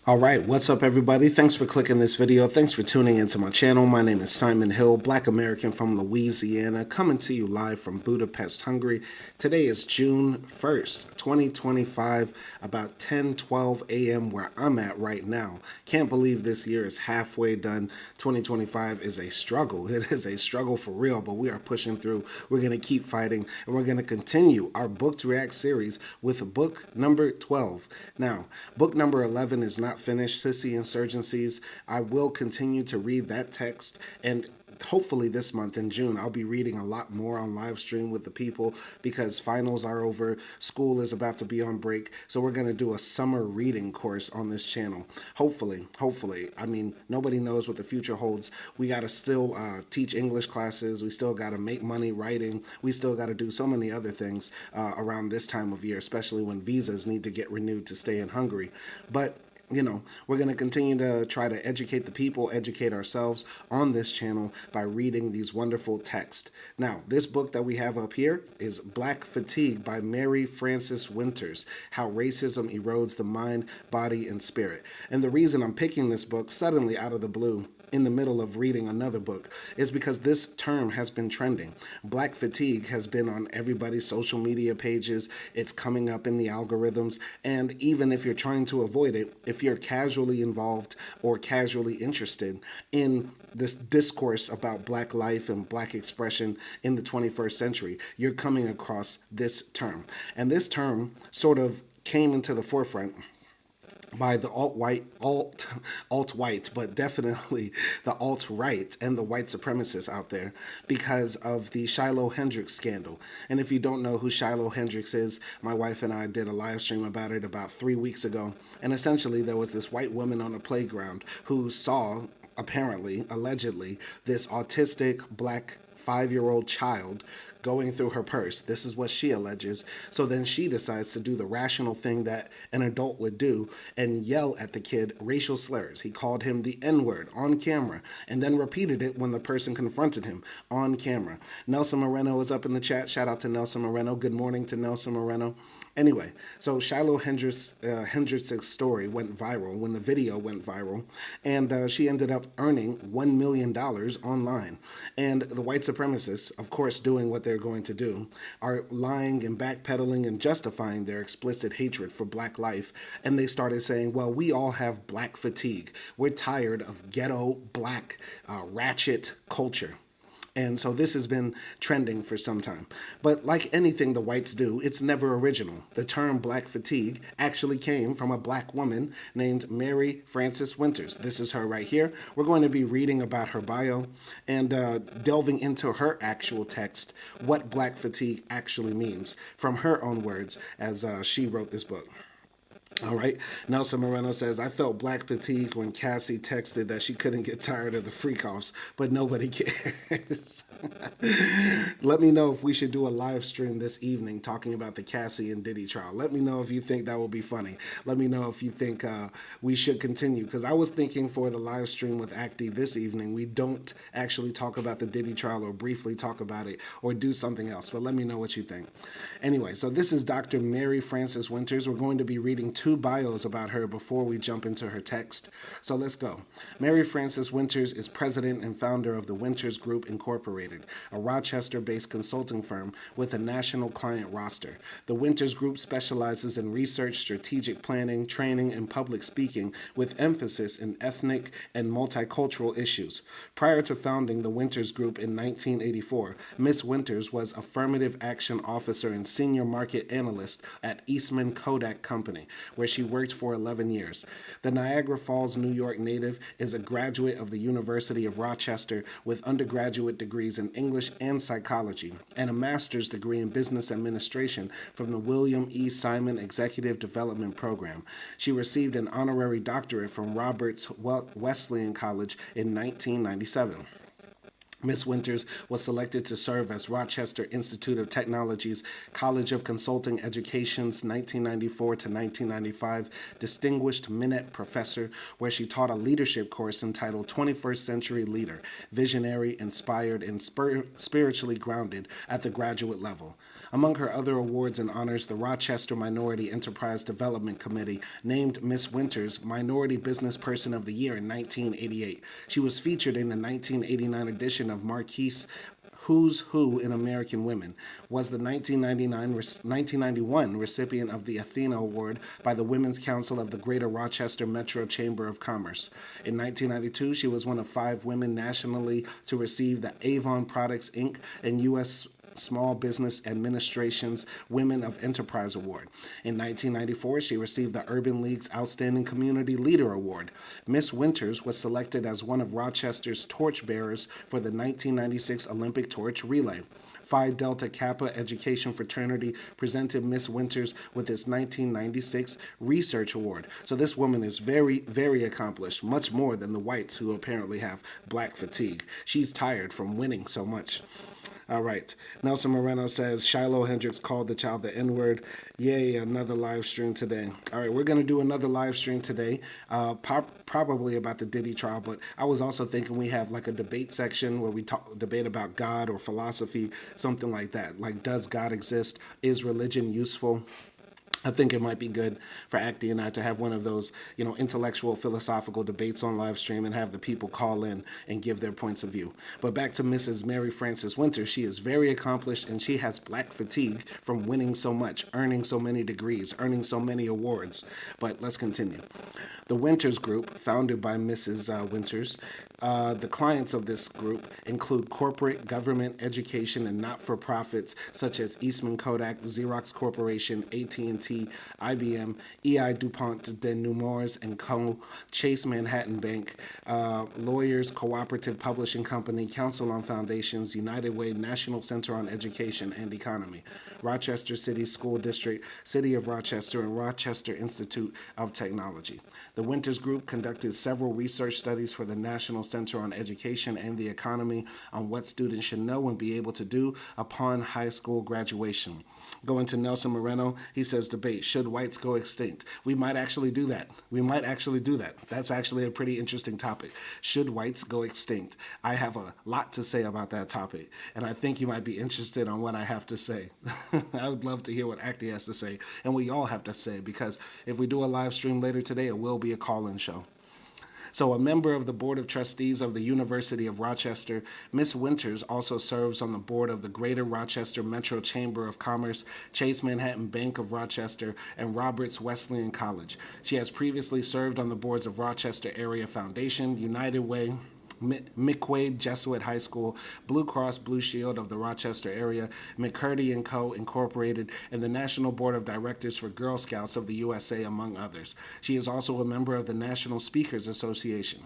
All right, what's up, everybody? Thanks for clicking this video. Thanks for tuning into my channel. My name is Simon Hill, Black American from Louisiana, coming to you live from Budapest, Hungary. Today is June 1st, 2025, about 10:12 a.m. where I'm at right now. Can't believe this year is halfway done. 2025 is a struggle. It is a struggle for real, but we are pushing through. We're going to keep fighting, and we're going to continue our Book to React series with book number 12. Now, book number 11 is not finished, Sissy Insurgencies. I will continue to read that text, and hopefully this month in June I'll be reading a lot more on Livestream with the people because finals are over, school is about to be on break, so we're going to do a summer reading course on this channel. Hopefully, I mean, nobody knows what the future holds. We got to still teach English classes, we still got to make money writing, we still got to do so many other things around this time of year, especially when visas need to get renewed to stay in Hungary. But we're going to continue to try to educate the people, educate ourselves on this channel by reading these wonderful texts. Now, this book that we have up here is Black Fatigue by Mary Frances Winters, How Racism Erodes the Mind, Body, and Spirit. And the reason I'm picking this book suddenly out of the blue in the middle of reading another book is because this term has been trending. Black fatigue has been on everybody's social media pages. It's coming up in the algorithms. And even if you're trying to avoid it, if you're casually involved or casually interested in this discourse about Black life and Black expression in the 21st century, you're coming across this term. And this term sort of came into the forefront by the alt-white, but definitely the alt-right and the white supremacists out there because of the Shiloh Hendrix scandal. And if you don't know who Shiloh Hendrix is, my wife and I did a live stream about it about 3 weeks ago. And essentially there was this white woman on a playground who saw, apparently, allegedly, this autistic Black 5-year-old child going through her purse. This is what she alleges. So then she decides to do the rational thing that an adult would do and yell at the kid racial slurs. He called him the N-word on camera and then repeated it when the person confronted him on camera. Nelson Moreno is up in the chat. Shout out to Nelson Moreno. Good morning to Nelson Moreno. Anyway, so Shiloh Hendricks's story went viral when the video went viral, and she ended up earning $1 million online. And the white supremacists, of course, doing what they're going to do, are lying and backpedaling and justifying their explicit hatred for Black life. And they started saying, well, we all have Black fatigue. We're tired of ghetto, Black, ratchet culture. And so this has been trending for some time. But like anything the whites do, it's never original. The term Black fatigue actually came from a Black woman named Mary Frances Winters. This is her right here. We're going to be reading about her bio and delving into her actual text, what Black fatigue actually means, from her own words as she wrote this book. All right. Nelson Moreno says, I felt Black fatigue when Cassie texted that she couldn't get tired of the freak-offs, but nobody cares. Let me know if we should do a live stream this evening talking about the Cassie and Diddy trial. Let me know if you think that will be funny. Let me know if you think we should continue, because I was thinking for the live stream with Acti this evening, we don't actually talk about the Diddy trial or briefly talk about it or do something else, but let me know what you think. Anyway, so this is Dr. Mary Frances Winters. We're going to be reading two bios about her before we jump into her text. So let's go. Mary Frances Winters is president and founder of the Winters Group Incorporated, a Rochester-based consulting firm with a national client roster. The Winters Group specializes in research, strategic planning, training, and public speaking with emphasis in ethnic and multicultural issues. Prior to founding the Winters Group in 1984, Ms. Winters was affirmative action officer and senior market analyst at Eastman Kodak Company, where she worked for 11 years. The Niagara Falls, New York native is a graduate of the University of Rochester with undergraduate degrees in English and psychology and a master's degree in business administration from the William E. Simon Executive Development Program. She received an honorary doctorate from Roberts Wesleyan College in 1997. Miss Winters was selected to serve as Rochester Institute of Technology's College of Consulting Education's 1994 to 1995 Distinguished Minute Professor, where she taught a leadership course entitled 21st Century Leader, Visionary, Inspired, and Spiritually Grounded at the graduate level. Among her other awards and honors, the Rochester Minority Enterprise Development Committee named Miss Winters Minority Business Person of the Year in 1988. She was featured in the 1989 edition of Marquis Who's Who in American Women, was the 1991 recipient of the Athena Award by the Women's Council of the Greater Rochester Metro Chamber of Commerce. In 1992, she was one of 5 women nationally to receive the Avon Products Inc. and U.S. Small Business Administration's Women of Enterprise Award. In 1994, she received the Urban League's Outstanding Community Leader Award. Miss Winters was selected as one of Rochester's torchbearers for the 1996 Olympic Torch Relay. Phi Delta Kappa Education Fraternity presented Miss Winters with its 1996 Research Award. So this woman is very, very accomplished, much more than the whites who apparently have black fatigue. She's tired from winning so much. All right. Nelson Moreno says, Shiloh Hendricks called the child the N-word. Yay, another live stream today. All right, we're going to do another live stream today, probably about the Diddy trial, but I was also thinking we have like a debate section where we debate about God or philosophy, something like that. Like, does God exist? Is religion useful? I think it might be good for Acti and I to have one of those, intellectual, philosophical debates on live stream and have the people call in and give their points of view. But back to Mrs. Mary Frances Winters. She is very accomplished and she has black fatigue from winning so much, earning so many degrees, earning so many awards. But let's continue. The Winters Group, founded by Mrs. Winters, the clients of this group include corporate, government, education, and not-for-profits such as Eastman Kodak, Xerox Corporation, AT&T, IBM, EI DuPont de Nemours & Co., Chase Manhattan Bank, Lawyers Cooperative Publishing Company, Council on Foundations, United Way, National Center on Education and Economy, Rochester City School District, City of Rochester, and Rochester Institute of Technology. The Winters Group conducted several research studies for the National Center on Education and the Economy on what students should know and be able to do upon high school graduation. Going to Nelson Moreno, he says, debate, should whites go extinct? We might actually do that. That's actually a pretty interesting topic. Should whites go extinct? I have a lot to say about that topic, and I think you might be interested on what I have to say. I would love to hear what Acti has to say, and we all have to say, because if we do a live stream later today, it will be a call-in show. So a member of the Board of Trustees of the University of Rochester, Miss Winters also serves on the board of the Greater Rochester Metro Chamber of Commerce, Chase Manhattan Bank of Rochester, and Roberts Wesleyan College. She has previously served on the boards of Rochester Area Foundation, United Way, McQuaid Jesuit High School, Blue Cross Blue Shield of the Rochester area, McCurdy & Co. Incorporated, and the National Board of Directors for Girl Scouts of the USA, among others. She is also a member of the National Speakers Association.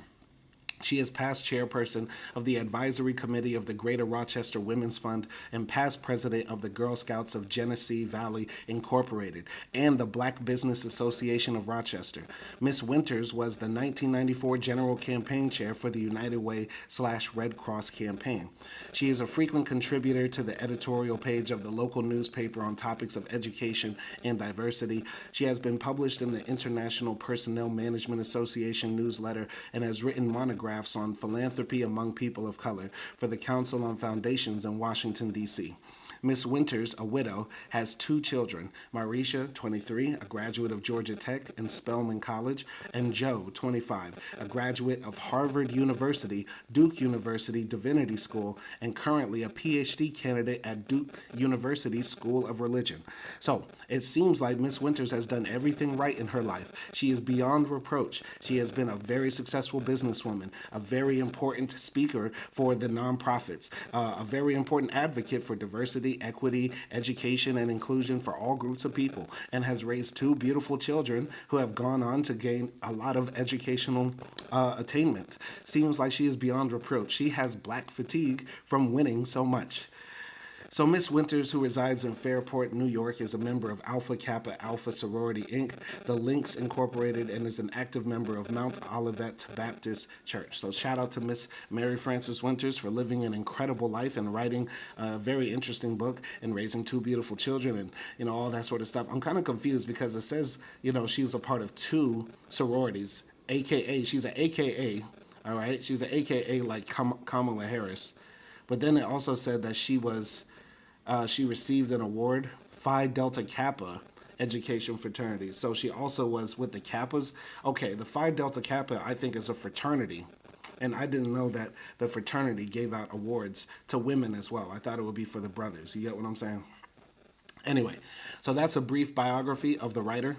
She is past chairperson of the Advisory Committee of the Greater Rochester Women's Fund and past president of the Girl Scouts of Genesee Valley Incorporated and the Black Business Association of Rochester. Miss Winters was the 1994 General Campaign Chair for the United Way/Red Cross campaign. She is a frequent contributor to the editorial page of the local newspaper on topics of education and diversity. She has been published in the International Personnel Management Association newsletter and has written monographs on philanthropy among people of color for the Council on Foundations in Washington, D.C. Miss Winters, a widow, has 2 children, Marisha, 23, a graduate of Georgia Tech and Spelman College, and Joe, 25, a graduate of Harvard University, Duke University Divinity School, and currently a PhD candidate at Duke University School of Religion. So, it seems like Miss Winters has done everything right in her life. She is beyond reproach. She has been a very successful businesswoman, a very important speaker for the nonprofits, a very important advocate for diversity, equity, education, and inclusion for all groups of people, and has raised 2 beautiful children who have gone on to gain a lot of educational attainment. Seems like she is beyond reproach. She has black fatigue from winning so much. So Miss Winters, who resides in Fairport, New York, is a member of Alpha Kappa Alpha Sorority Inc., the Links Incorporated, and is an active member of Mount Olivet Baptist Church. So shout out to Miss Mary Frances Winters for living an incredible life and writing a very interesting book and raising two beautiful children and, all that sort of stuff. I'm kind of confused because it says, she was a part of two sororities, AKA, she's an AKA, all right? She's an AKA like Kamala Harris. But then it also said that she received an award, Phi Delta Kappa education fraternity. So she also was with the Kappas. Okay, the Phi Delta Kappa, I think, is a fraternity. And I didn't know that the fraternity gave out awards to women as well. I thought it would be for the brothers. You get what I'm saying? Anyway, so that's a brief biography of the writer.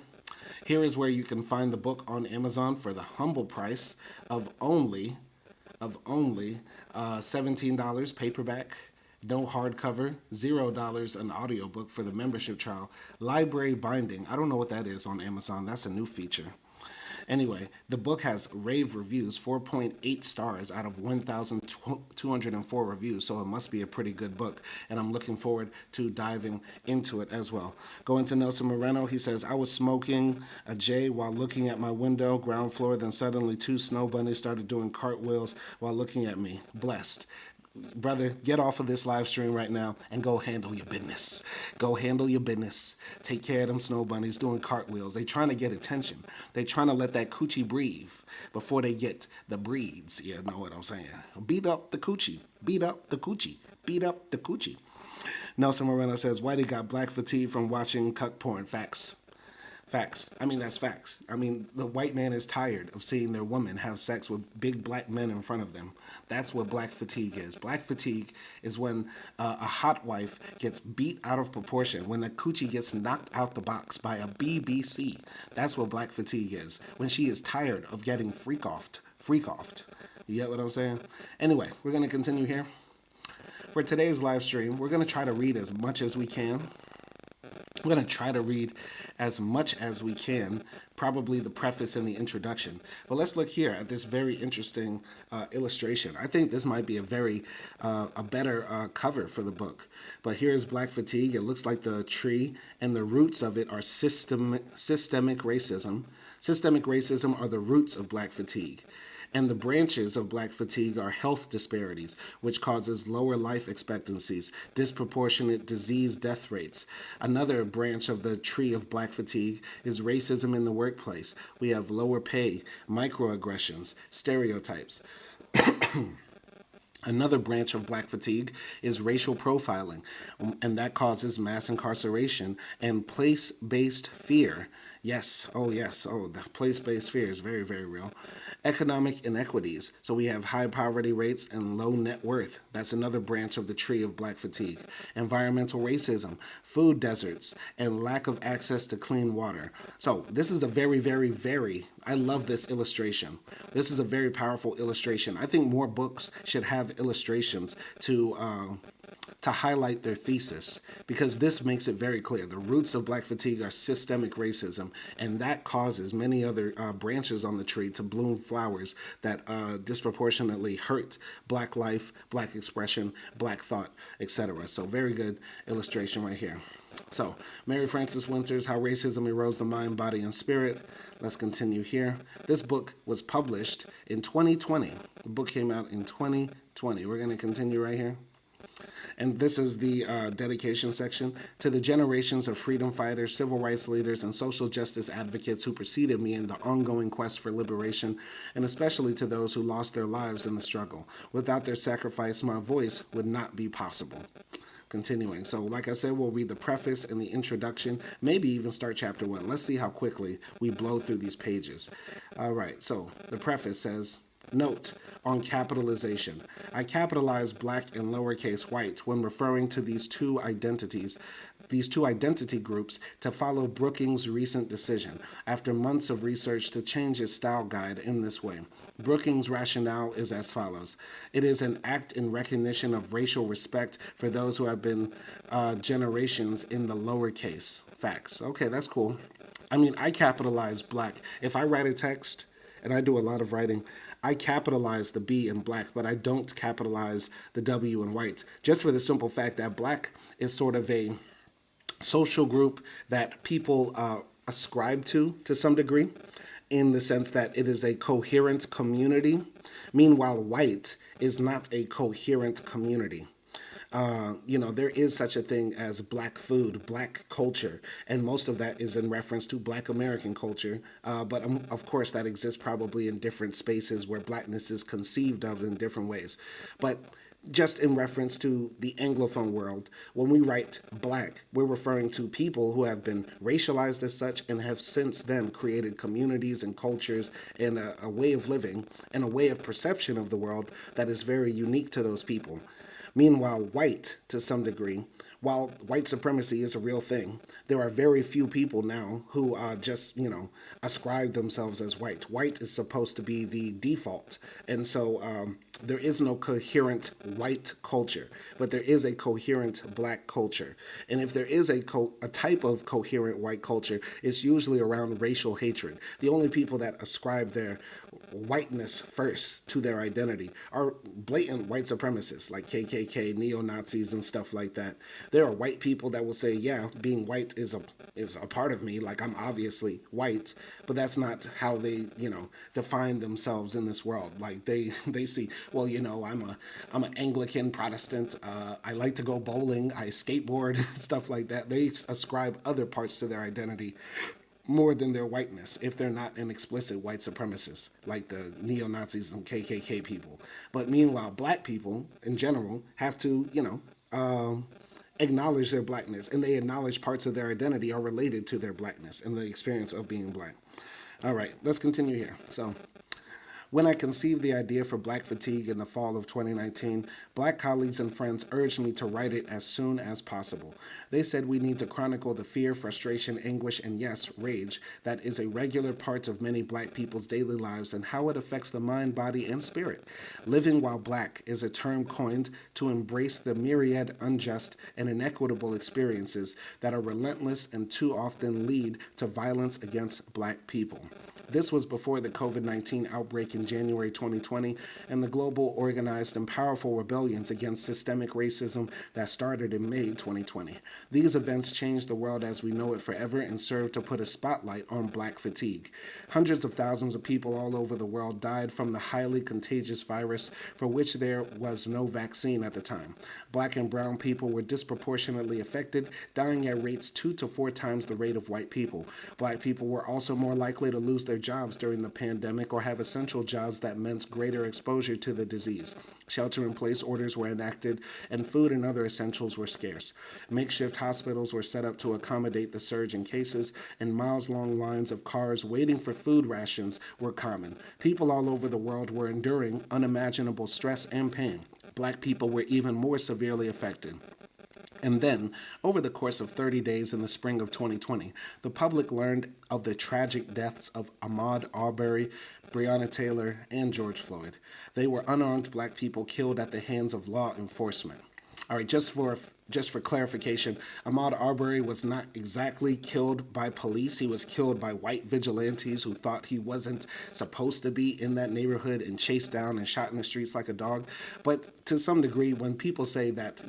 Here is where you can find the book on Amazon for the humble price of only $17 paperback, no hardcover, $0 an audiobook for the membership trial, library binding. I don't know what that is on Amazon. That's a new feature. Anyway, the book has rave reviews, 4.8 stars out of 1,204 reviews, so it must be a pretty good book, and I'm looking forward to diving into it as well. Going to Nelson Moreno, he says, I was smoking a J while looking at my window, ground floor, then suddenly two snow bunnies started doing cartwheels while looking at me. Blessed. Brother, get off of this live stream right now and go handle your business. Go handle your business. Take care of them snow bunnies doing cartwheels. They trying to get attention. They trying to let that coochie breathe before they get the breeds. You know what I'm saying? Beat up the coochie. Beat up the coochie. Beat up the coochie. Nelson Moreno says, Whitey got black fatigue from watching cuck porn. Facts. Facts. I mean, that's facts. I mean, the white man is tired of seeing their woman have sex with big black men in front of them. That's what black fatigue is. Black fatigue is when a hot wife gets beat out of proportion, when the coochie gets knocked out the box by a BBC. That's what black fatigue is. When she is tired of getting freak-offed. Freak-offed. You get what I'm saying? Anyway, we're going to continue here. For today's live stream, we're going to try to read as much as we can. We're going to try to read as much as we can, probably the preface and the introduction. But let's look here at this very interesting illustration. I think this might be a better cover for the book. But here's Black Fatigue. It looks like the tree, and the roots of it are systemic racism. Systemic racism are the roots of Black Fatigue. And the branches of Black fatigue are health disparities, which causes lower life expectancies, disproportionate disease death rates. Another branch of the tree of Black fatigue is racism in the workplace. We have lower pay, microaggressions, stereotypes. Another branch of Black fatigue is racial profiling, and that causes mass incarceration and place-based fear. Yes, the place-based fear is very, very real. Economic inequities. So we have high poverty rates and low net worth. That's another branch of the tree of Black fatigue. Environmental racism, food deserts, and lack of access to clean water. So this is a very, very, very, I love this illustration. This is a very powerful illustration. I think more books should have illustrations to highlight their thesis, because this makes it very clear. The roots of Black fatigue are systemic racism, and that causes many other branches on the tree to bloom flowers that disproportionately hurt Black life, Black expression, Black thought, etc. So very good illustration right here. So, Mary Frances Winters, How Racism Erodes the Mind, Body, and Spirit. Let's continue here. This book was published in 2020. The book came out in 2020. We're going to continue right here. And this is the dedication section. To the generations of freedom fighters, civil rights leaders, and social justice advocates who preceded me in the ongoing quest for liberation, and especially to those who lost their lives in the struggle. Without their sacrifice, my voice would not be possible. Continuing. So, like I said, we'll read the preface and the introduction, maybe even start chapter 1. Let's see how quickly we blow through these pages. All right, so the preface says, Note on capitalization. I capitalize black and lowercase whites when referring to these two identity groups to follow Brookings' recent decision after months of research to change his style guide in this way. Brookings' rationale is as follows. It is an act in recognition of racial respect for those who have been generations in the lowercase. Facts. Okay, that's cool. I mean, I capitalize black. If I write a text and I do a lot of writing, I capitalize the B in black, but I don't capitalize the W in white, just for the simple fact that black is sort of a social group that people ascribe to some degree, in the sense that it is a coherent community. Meanwhile, white is not a coherent community. There is such a thing as black food, black culture, and most of that is in reference to black American culture. But of course, that exists probably in different spaces where blackness is conceived of in different ways. But just in reference to the Anglophone world, when we write black, we're referring to people who have been racialized as such and have since then created communities and cultures and a way of living and a way of perception of the world that is very unique to those people. Meanwhile, white, to some degree, while white supremacy is a real thing, there are very few people now who just, ascribe themselves as white. White is supposed to be the default. And so there is no coherent white culture, but there is a coherent black culture. And if there is a type of coherent white culture, it's usually around racial hatred. The only people that ascribe their whiteness first to their identity are blatant white supremacists like KKK, neo-Nazis, and stuff like that. There are white people that will say, yeah, being white is a part of me, like I'm obviously white, but that's not how they, define themselves in this world. Like they see, well, I'm an Anglican Protestant, I like to go bowling, I skateboard, stuff like that. They ascribe other parts to their identity more than their whiteness if they're not an explicit white supremacist like the neo-Nazis and KKK people. But meanwhile, black people in general have to, acknowledge their blackness, and they acknowledge parts of their identity are related to their blackness and the experience of being black. All right, let's continue here. So, when I conceived the idea for Black Fatigue in the fall of 2019, black colleagues and friends urged me to write it as soon as possible. They said we need to chronicle the fear, frustration, anguish, and yes, rage that is a regular part of many black people's daily lives and how it affects the mind, body, and spirit. Living while black is a term coined to embrace the myriad unjust and inequitable experiences that are relentless and too often lead to violence against black people. This was before the COVID-19 outbreak in January 2020 and the global organized and powerful rebellions against systemic racism that started in May 2020. These events changed the world as we know it forever and served to put a spotlight on black fatigue. Hundreds of thousands of people all over the world died from the highly contagious virus for which there was no vaccine at the time. Black and brown people were disproportionately affected, dying at rates 2 to 4 times the rate of white people. Black people were also more likely to lose their jobs during the pandemic or have essential jobs that meant greater exposure to the disease. Shelter-in-place orders were enacted, and food and other essentials were scarce. Makeshift hospitals were set up to accommodate the surge in cases, and miles-long lines of cars waiting for food rations were common. People all over the world were enduring unimaginable stress and pain. Black people were even more severely affected. And then, over the course of 30 days in the spring of 2020, the public learned of the tragic deaths of Ahmaud Arbery, Breonna Taylor, and George Floyd. They were unarmed black people killed at the hands of law enforcement. All right, just for clarification, Ahmaud Arbery was not exactly killed by police. He was killed by white vigilantes who thought he wasn't supposed to be in that neighborhood and chased down and shot in the streets like a dog. But to some degree, when people say that,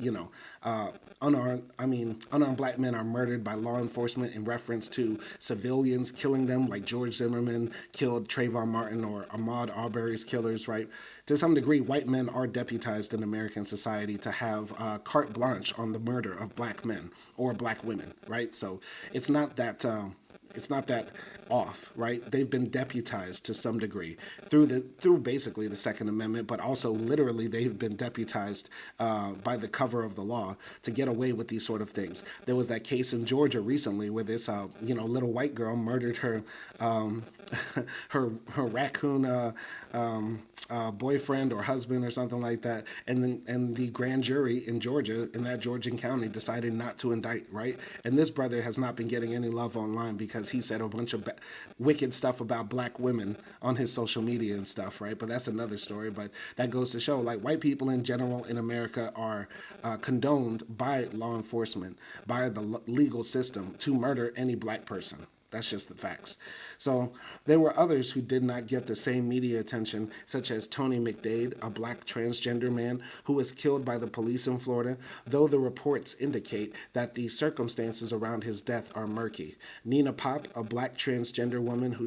unarmed black men are murdered by law enforcement in reference to civilians killing them, like George Zimmerman killed Trayvon Martin or Ahmaud Arbery's killers, right? To some degree, white men are deputized in American society to have carte blanche on the murder of black men or black women, right? So it's not that off, right? They've been deputized to some degree through basically the Second Amendment, but also literally they've been deputized by the cover of the law to get away with these sort of things. There was that case in Georgia recently where this little white girl murdered her her raccoon boyfriend or husband or something like that, and the grand jury in Georgia, in that Georgian county, decided not to indict, right? And this brother has not been getting any love online because he said a bunch of wicked stuff about black women on his social media and stuff, right? But that's another story. But that goes to show, like, white people in general in America are condoned by law enforcement, by the legal system, to murder any black person. That's just the facts. So there were others who did not get the same media attention, such as Tony McDade, a black transgender man who was killed by the police in Florida, though the reports indicate that the circumstances around his death are murky. Nina Pop, a black transgender woman who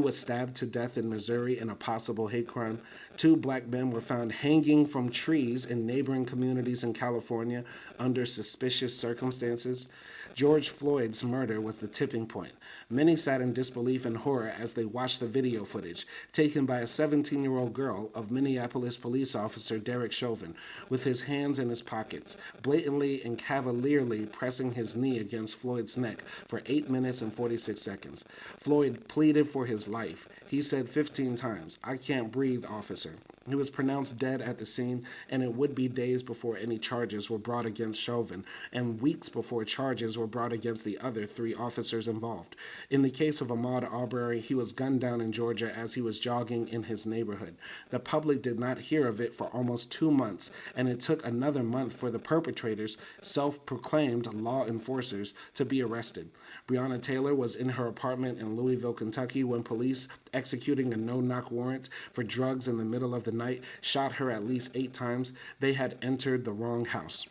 was stabbed to death in Missouri in a possible hate crime. Two black men were found hanging from trees in neighboring communities in California under suspicious circumstances. George Floyd's murder was the tipping point. Many sat in disbelief and horror as they watched the video footage taken by a 17-year-old girl of Minneapolis police officer Derek Chauvin, with his hands in his pockets, blatantly and cavalierly pressing his knee against Floyd's neck for 8 minutes and 46 seconds. Floyd pleaded for his life. He said 15 times, "I can't breathe, officer." He was pronounced dead at the scene, and it would be days before any charges were brought against Chauvin, and weeks before charges were brought against the other 3 officers involved. In the case of Ahmaud Arbery, he was gunned down in Georgia as he was jogging in his neighborhood. The public did not hear of it for almost 2 months, and it took another month for the perpetrators, self-proclaimed law enforcers, to be arrested. Breonna Taylor was in her apartment in Louisville, Kentucky, when police, executing a no-knock warrant for drugs in the middle of the night, shot her at least 8 times. They had entered the wrong house.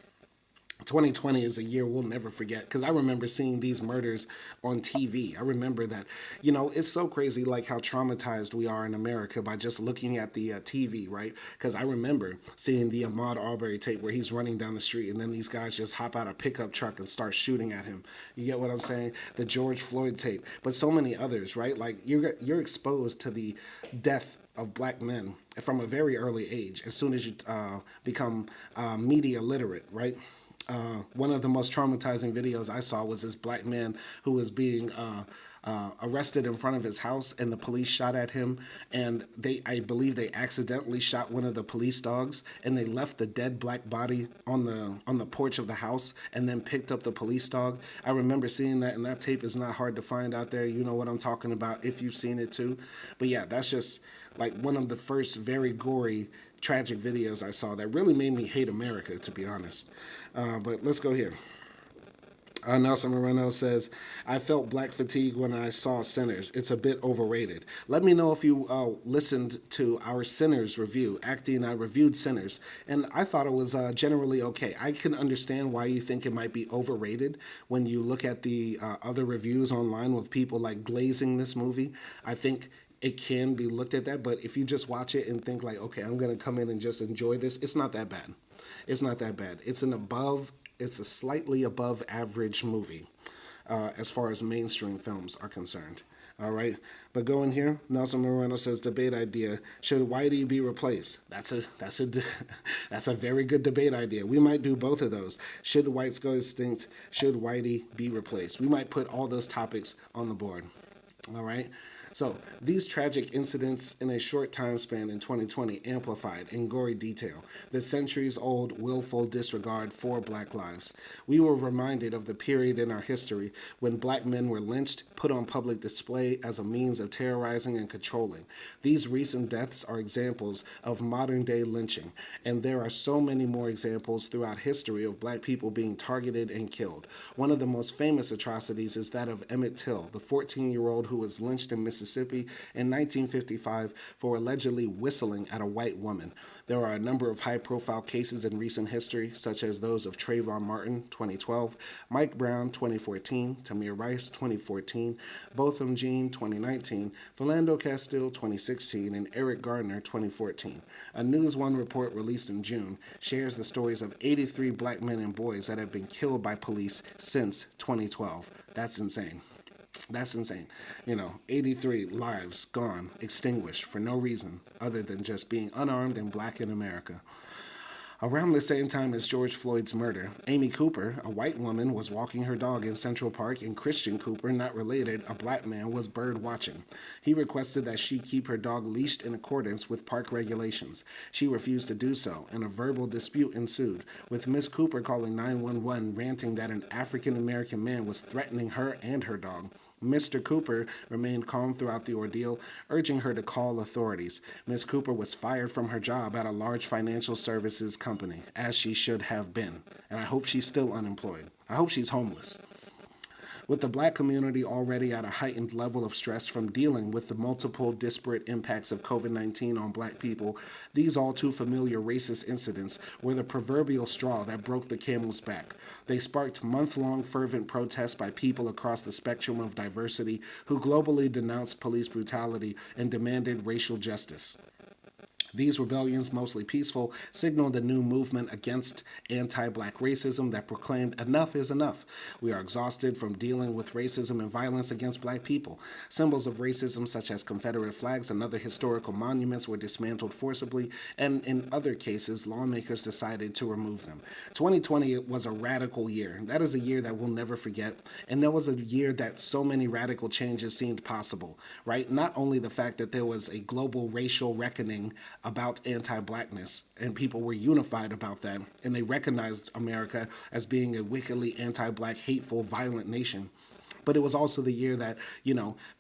2020 is a year we'll never forget, because I remember seeing these murders on TV. I remember that, it's so crazy like how traumatized we are in America by just looking at the TV, right? Because I remember seeing the Ahmaud Arbery tape where he's running down the street and then these guys just hop out a pickup truck and start shooting at him. You get what I'm saying? The George Floyd tape, but so many others, right? Like you're exposed to the death of black men from a very early age, as soon as you become media literate, right? One of the most traumatizing videos I saw was this black man who was being arrested in front of his house, and the police shot at him, and I believe they accidentally shot one of the police dogs, and they left the dead black body on the porch of the house and then picked up the police dog. I remember seeing that, and that tape is not hard to find out there. You know what I'm talking about if you've seen it too. But yeah, that's just like one of the first very gory, tragic videos I saw that really made me hate America, to be honest. But let's go here. Nelson Moreno says, "I felt black fatigue when I saw Sinners. It's a bit overrated." Let me know if you listened to our Sinners review. Acty and I reviewed Sinners, and I thought it was generally okay. I can understand why you think it might be overrated when you look at the other reviews online with people like glazing this movie. I think it can be looked at that, but if you just watch it and think like, okay, I'm going to come in and just enjoy this, it's not that bad. It's not that bad. It's a slightly above average movie as far as mainstream films are concerned. All right, but going here, Nelson Moreno says, debate idea: should Whitey be replaced? That's a very good debate idea. We might do both of those. Should whites go extinct? Should Whitey be replaced? We might put all those topics on the board. All right. So these tragic incidents in a short time span in 2020 amplified in gory detail the centuries-old willful disregard for black lives. We were reminded of the period in our history when black men were lynched, put on public display as a means of terrorizing and controlling. These recent deaths are examples of modern-day lynching, and there are so many more examples throughout history of black people being targeted and killed. One of the most famous atrocities is that of Emmett Till, the 14-year-old who was lynched in Mississippi in 1955 for allegedly whistling at a white woman. There are a number of high-profile cases in recent history, such as those of Trayvon Martin, 2012, Mike Brown, 2014, Tamir Rice, 2014, Botham Jean, 2019, Philando Castile, 2016, and Eric Gardner, 2014. A News One report released in June shares the stories of 83 black men and boys that have been killed by police since 2012. That's insane. That's insane. 83 lives gone, extinguished for no reason other than just being unarmed and black in America. Around the same time as George Floyd's murder, Amy Cooper, a white woman, was walking her dog in Central Park, and Christian Cooper, not related, a black man, was bird watching. He requested that she keep her dog leashed in accordance with park regulations. She refused to do so, and a verbal dispute ensued, with Miss Cooper calling 911, ranting that an African-American man was threatening her and her dog. Mr. Cooper remained calm throughout the ordeal, urging her to call authorities. Ms. Cooper was fired from her job at a large financial services company, as she should have been. And I hope she's still unemployed. I hope she's homeless. With the black community already at a heightened level of stress from dealing with the multiple disparate impacts of COVID-19 on black people, these all too familiar racist incidents were the proverbial straw that broke the camel's back. They sparked month-long fervent protests by people across the spectrum of diversity who globally denounced police brutality and demanded racial justice. These rebellions, mostly peaceful, signaled a new movement against anti-black racism that proclaimed enough is enough. We are exhausted from dealing with racism and violence against black people. Symbols of racism such as Confederate flags and other historical monuments were dismantled forcibly, and in other cases, lawmakers decided to remove them. 2020 was a radical year. That is a year that we'll never forget, and that was a year that so many radical changes seemed possible, right? Not only the fact that there was a global racial reckoning about anti-blackness, and people were unified about that, and they recognized America as being a wickedly anti-black, hateful, violent nation. But it was also the year that,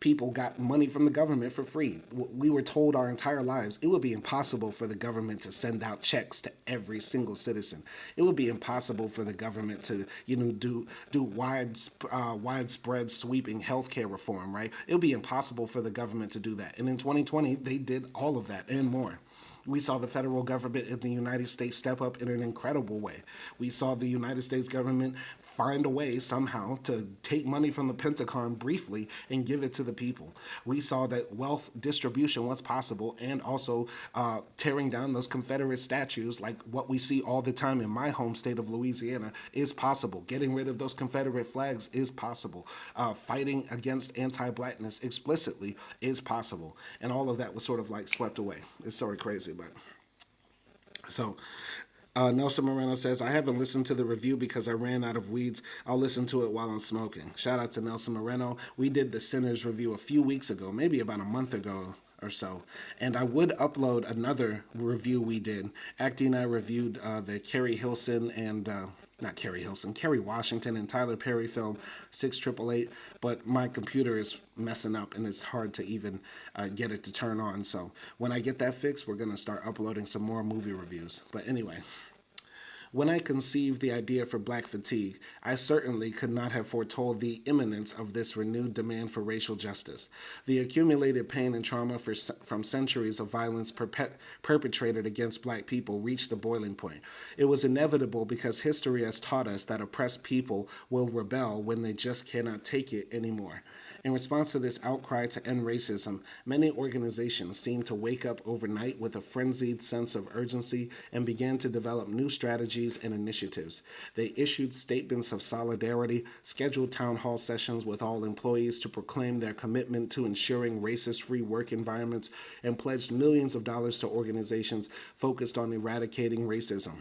people got money from the government for free. We were told our entire lives it would be impossible for the government to send out checks to every single citizen. It would be impossible for the government to, do widespread sweeping healthcare reform, right? It would be impossible for the government to do that. And in 2020, they did all of that and more. We saw the federal government in the United States step up in an incredible way. We saw the United States government find a way somehow to take money from the Pentagon briefly and give it to the people. We saw that wealth distribution was possible, and also tearing down those Confederate statues, like what we see all the time in my home state of Louisiana, is possible. Getting rid of those Confederate flags is possible. Fighting against anti-blackness explicitly is possible. And all of that was sort of like swept away. It's sort of crazy, but so Nelson Moreno says, I haven't listened to the review because I ran out of weeds. I'll listen to it while I'm smoking. Shout out to Nelson Moreno. We did the Sinners review a few weeks ago, maybe about a month ago or so. And I would upload another review we did. Acty and I reviewed the Kerry Washington and Tyler Perry film 6888, but my computer is messing up and it's hard to even get it to turn on. So when I get that fixed, we're going to start uploading some more movie reviews. But anyway, when I conceived the idea for Black Fatigue, I certainly could not have foretold the imminence of this renewed demand for racial justice. The accumulated pain and trauma from centuries of violence perpetrated against black people reached the boiling point. It was inevitable because history has taught us that oppressed people will rebel when they just cannot take it anymore. In response to this outcry to end racism, many organizations seemed to wake up overnight with a frenzied sense of urgency and began to develop new strategies and initiatives. They issued statements of solidarity, scheduled town hall sessions with all employees to proclaim their commitment to ensuring racist-free work environments, and pledged millions of dollars to organizations focused on eradicating racism.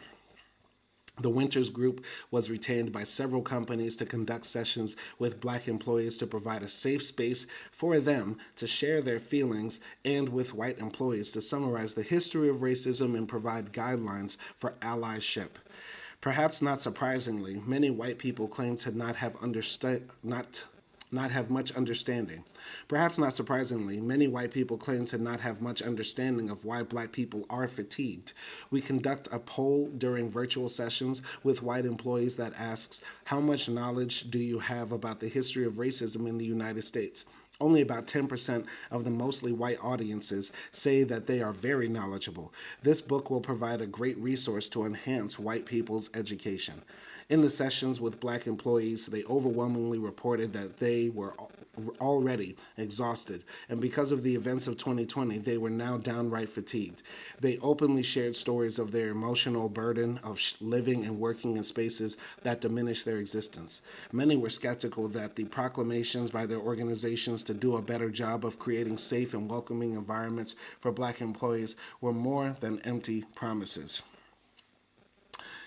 The Winters Group was retained by several companies to conduct sessions with black employees to provide a safe space for them to share their feelings, and with white employees to summarize the history of racism and provide guidelines for allyship. Perhaps not surprisingly, many white people claim to not have much understanding. Perhaps not surprisingly, many white people claim to not have much understanding of why black people are fatigued. We conduct a poll during virtual sessions with white employees that asks, how much knowledge do you have about the history of racism in the United States? Only about 10% of the mostly white audiences say that they are very knowledgeable. This book will provide a great resource to enhance white people's education. In the sessions with black employees, they overwhelmingly reported that they were already exhausted, and because of the events of 2020, they were now downright fatigued. They openly shared stories of their emotional burden of living and working in spaces that diminish their existence. Many were skeptical that the proclamations by their organizations to do a better job of creating safe and welcoming environments for black employees were more than empty promises.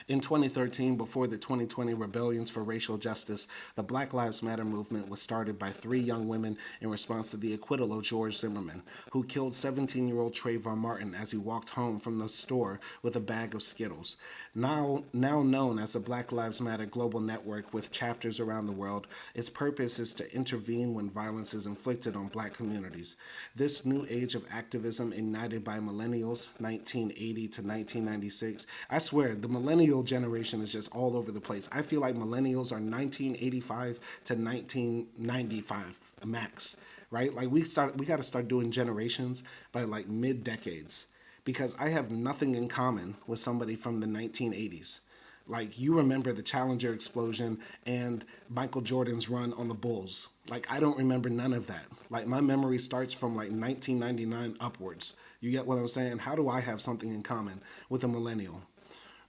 In 2013, before the 2020 rebellions for racial justice, the Black Lives Matter movement was started by 3 young women in response to the acquittal of George Zimmerman, who killed 17-year-old Trayvon Martin as he walked home from the store with a bag of Skittles. Now known as the Black Lives Matter Global Network with chapters around the world, its purpose is to intervene when violence is inflicted on black communities. This new age of activism ignited by millennials, 1980 to 1996, I swear, the millennials millennial generation is just all over the place. I feel like millennials are 1985 to 1995 max, right? Like we got to start doing generations by like mid decades, because I have nothing in common with somebody from the 1980s. Like, you remember the Challenger explosion and Michael Jordan's run on the Bulls. Like, I don't remember none of that. Like, my memory starts from like 1999 upwards. You get what I'm saying? How do I have something in common with a millennial?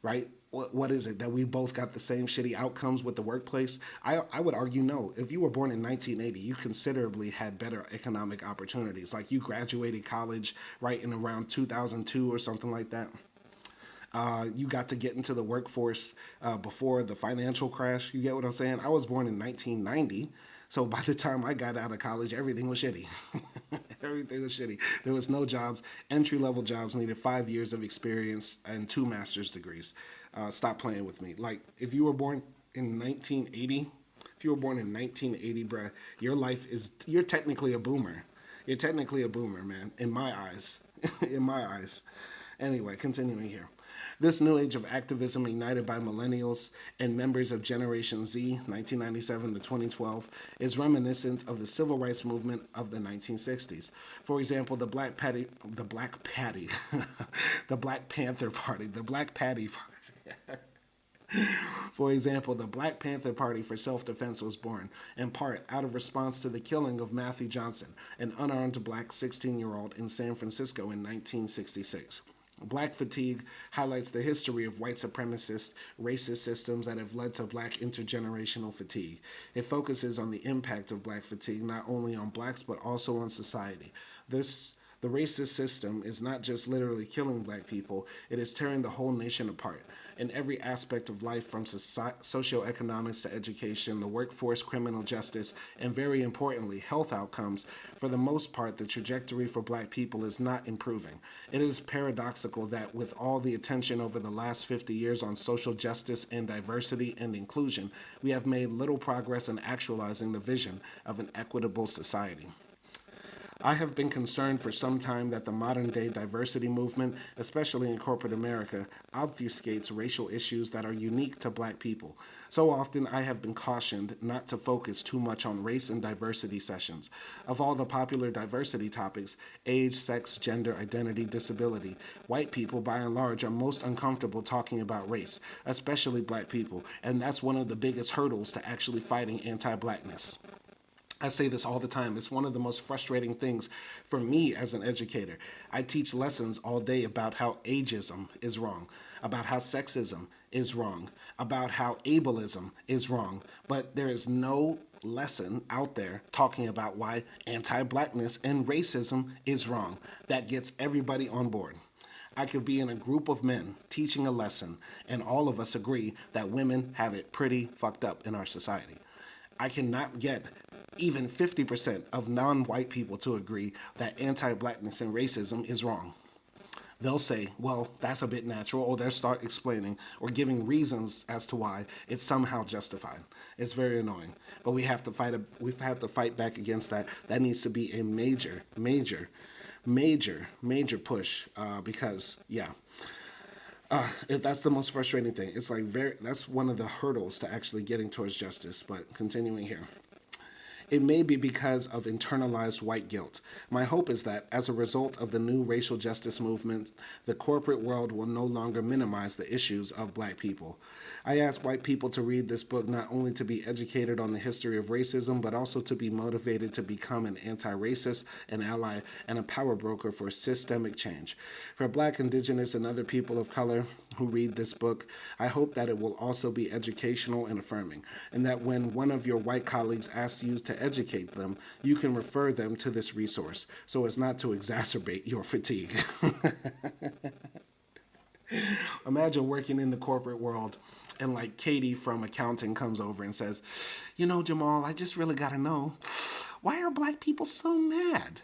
Right? What is it? That we both got the same shitty outcomes with the workplace? I would argue no. If you were born in 1980, you considerably had better economic opportunities. Like, you graduated college right in around 2002 or something like that. You got to get into the workforce before the financial crash. You get what I'm saying? I was born in 1990. So by the time I got out of college, everything was shitty. Everything was shitty. There was no jobs. Entry level jobs needed 5 years of experience and 2 master's degrees. Stop playing with me. Like, if you were born in 1980, if you were born in 1980, bruh, you're technically a boomer. You're technically a boomer, man, in my eyes. In my eyes. Anyway, continuing here. This new age of activism, ignited by millennials and members of Generation Z, 1997 to 2012, is reminiscent of the civil rights movement of the 1960s. For example, the Black Panther Party, the Black Patty Party. For example, the Black Panther Party for Self-Defense was born, in part, out of response to the killing of Matthew Johnson, an unarmed black 16-year-old in San Francisco in 1966. Black fatigue highlights the history of white supremacist, racist systems that have led to black intergenerational fatigue. It focuses on the impact of black fatigue not only on blacks but also on society. The racist system is not just literally killing black people, it is tearing the whole nation apart. In every aspect of life, from socioeconomics to education, the workforce, criminal justice, and very importantly, health outcomes, for the most part, the trajectory for black people is not improving. It is paradoxical that with all the attention over the last 50 years on social justice and diversity and inclusion, we have made little progress in actualizing the vision of an equitable society. I have been concerned for some time that the modern-day diversity movement, especially in corporate America, obfuscates racial issues that are unique to black people. So often, I have been cautioned not to focus too much on race and diversity sessions. Of all the popular diversity topics, age, sex, gender, identity, disability, white people, by and large, are most uncomfortable talking about race, especially black people, and that's one of the biggest hurdles to actually fighting anti-blackness. I say this all the time. It's one of the most frustrating things for me as an educator. I teach lessons all day about how ageism is wrong, about how sexism is wrong, about how ableism is wrong, but there is no lesson out there talking about why anti-blackness and racism is wrong. That gets everybody on board. I could be in a group of men teaching a lesson, and all of us agree that women have it pretty fucked up in our society. I cannot get even 50% of non-white people to agree that anti-blackness and racism is wrong. They'll say, well, that's a bit natural, or they'll start explaining or giving reasons as to why it's somehow justified. It's very annoying. But we have to fight back against that. That needs to be a major push, because, yeah. That's the most frustrating thing. It's like that's one of the hurdles to actually getting towards justice. But continuing here. It may be because of internalized white guilt. My hope is that, as a result of the new racial justice movement, the corporate world will no longer minimize the issues of black people. I ask white people to read this book not only to be educated on the history of racism, but also to be motivated to become an anti-racist, an ally, and a power broker for systemic change. For black, indigenous, and other people of color who read this book, I hope that it will also be educational and affirming, and that when one of your white colleagues asks you to educate them, you can refer them to this resource so as not to exacerbate your fatigue. Imagine working in the corporate world and like Katie from accounting comes over and says, you know, Jamal, I just really got to know, why are black people so mad?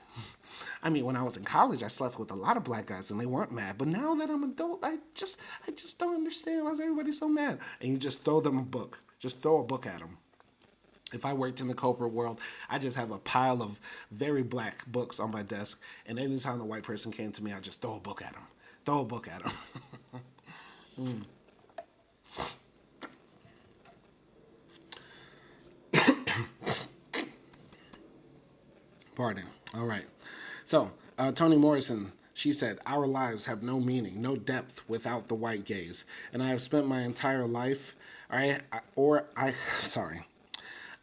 I mean, when I was in college, I slept with a lot of black guys and they weren't mad. But now that I'm an adult, I just don't understand why is everybody so mad. And you just throw them a book. Just throw a book at them. If I worked in the corporate world, I just have a pile of very black books on my desk. And anytime the white person came to me, I just throw a book at them. Throw a book at them. Pardon. All right. So, Toni Morrison, she said, "Our lives have no meaning, no depth without the white gaze. And I have spent my entire life, sorry.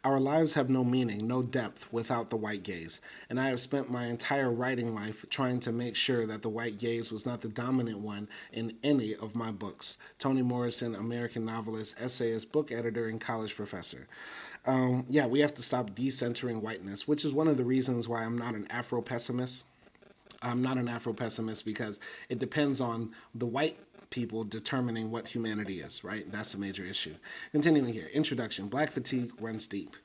Our lives have no meaning, no depth without the white gaze. And I have spent my entire writing life trying to make sure that the white gaze was not the dominant one in any of my books." Toni Morrison, American novelist, essayist, book editor, and college professor. Yeah, we have to stop decentering whiteness, which is one of the reasons why I'm not an Afro pessimist. I'm not an Afro pessimist because it depends on the white people determining what humanity is, right? That's a major issue. Continuing here, introduction. Black fatigue runs deep.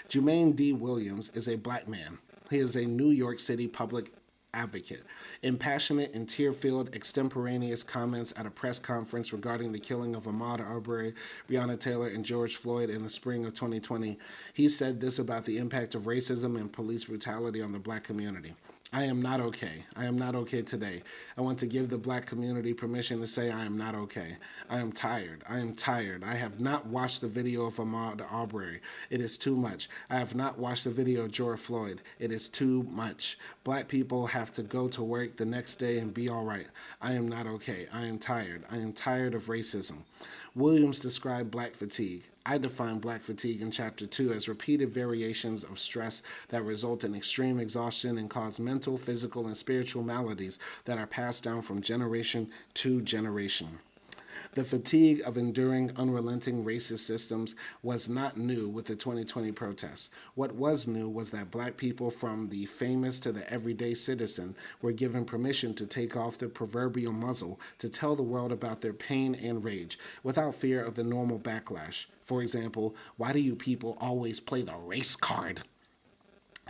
Jermaine D. Williams is a black man. He is a New York City public advocate. Impassionate and tear-filled extemporaneous comments at a press conference regarding the killing of Ahmaud Arbery, Breonna Taylor, and George Floyd in the spring of 2020. He said this about the impact of racism and police brutality on the black community. "I am not okay. I am not okay today. I want to give the black community permission to say I am not okay. I am tired. I am tired. I have not watched the video of Ahmaud Arbery. It is too much. I have not watched the video of George Floyd. It is too much. Black people have to go to work the next day and be all right. I am not okay. I am tired. I am tired of racism." Williams described black fatigue. I define black fatigue in Chapter 2 as repeated variations of stress that result in extreme exhaustion and cause mental, physical, and spiritual maladies that are passed down from generation to generation. The fatigue of enduring unrelenting racist systems was not new with the 2020 protests. What was new was that black people, from the famous to the everyday citizen, were given permission to take off the proverbial muzzle to tell the world about their pain and rage without fear of the normal backlash. For example, "Why do you people always play the race card?"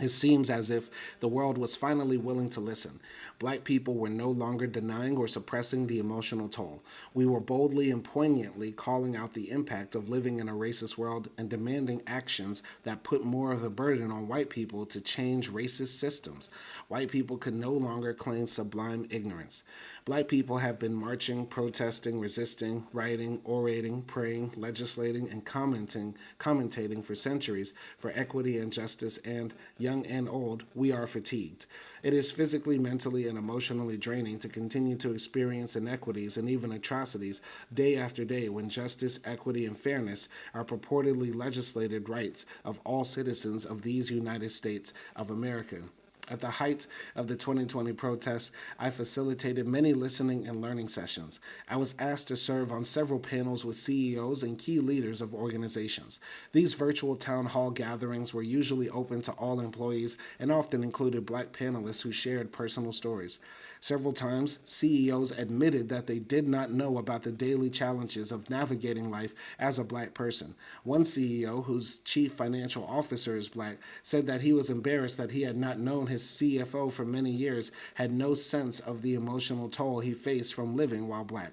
It seems as if the world was finally willing to listen. Black people were no longer denying or suppressing the emotional toll. We were boldly and poignantly calling out the impact of living in a racist world and demanding actions that put more of the burden on white people to change racist systems. White people could no longer claim sublime ignorance. Black people have been marching, protesting, resisting, writing, orating, praying, legislating, and commentating for centuries for equity and justice, and young and old, we are fatigued. It is physically, mentally, and emotionally draining to continue to experience inequities and even atrocities day after day when justice, equity, and fairness are purportedly legislated rights of all citizens of these United States of America. At the height of the 2020 protests, I facilitated many listening and learning sessions. I was asked to serve on several panels with CEOs and key leaders of organizations. These virtual town hall gatherings were usually open to all employees and often included black panelists who shared personal stories. Several times, CEOs admitted that they did not know about the daily challenges of navigating life as a black person. One CEO, whose chief financial officer is black, said that he was embarrassed that he had not known his CFO for many years, had no sense of the emotional toll he faced from living while black.